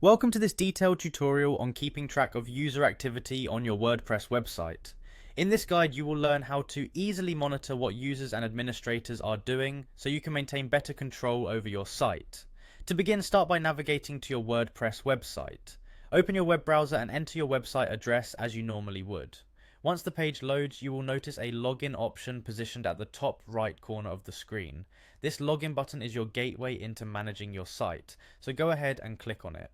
Welcome to this detailed tutorial on keeping track of user activity on your WordPress website. In this guide, you will learn how to easily monitor what users and administrators are doing so you can maintain better control over your site. To begin, start by navigating to your WordPress website. Open your web browser and enter your website address as you normally would. Once the page loads, you will notice a login option positioned at the top right corner of the screen. This login button is your gateway into managing your site, so go ahead and click on it.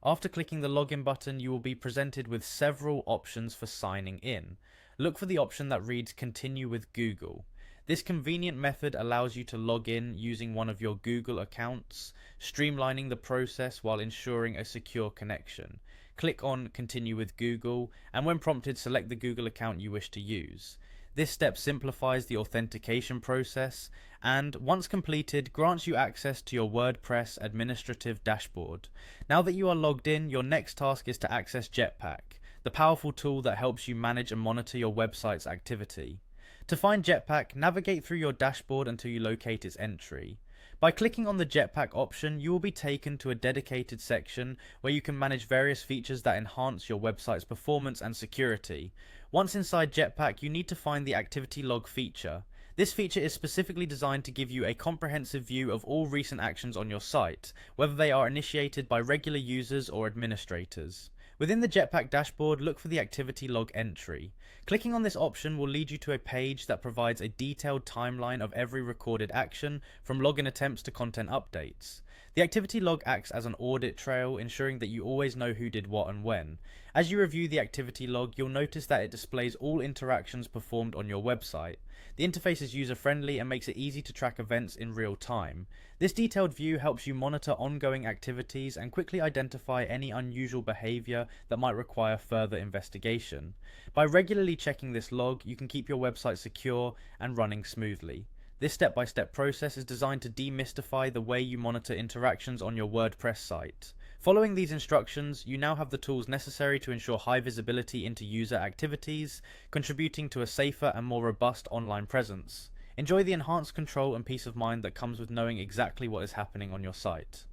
After clicking the login button, you will be presented with several options for signing in. Look for the option that reads Continue with Google. This convenient method allows you to log in using one of your Google accounts, streamlining the process while ensuring a secure connection. Click on Continue with Google, and when prompted, select the Google account you wish to use. This step simplifies the authentication process and, once completed, grants you access to your WordPress administrative dashboard. Now that you are logged in, your next task is to access Jetpack, the powerful tool that helps you manage and monitor your website's activity. To find Jetpack, navigate through your dashboard until you locate its entry. By clicking on the Jetpack option, you will be taken to a dedicated section where you can manage various features that enhance your website's performance and security. Once inside Jetpack, you need to find the activity log feature. This feature is specifically designed to give you a comprehensive view of all recent actions on your site, whether they are initiated by regular users or administrators. Within the Jetpack dashboard, look for the activity log entry. Clicking on this option will lead you to a page that provides a detailed timeline of every recorded action, from login attempts to content updates. The activity log acts as an audit trail, ensuring that you always know who did what and when. As you review the activity log, you'll notice that it displays all interactions performed on your website. The interface is user-friendly and makes it easy to track events in real time. This detailed view helps you monitor ongoing activities and quickly identify any unusual behavior that might require further investigation. By regularly checking this log, you can keep your website secure and running smoothly. This step-by-step process is designed to demystify the way you monitor interactions on your WordPress site. Following these instructions, you now have the tools necessary to ensure high visibility into user activities, contributing to a safer and more robust online presence. Enjoy the enhanced control and peace of mind that comes with knowing exactly what is happening on your site.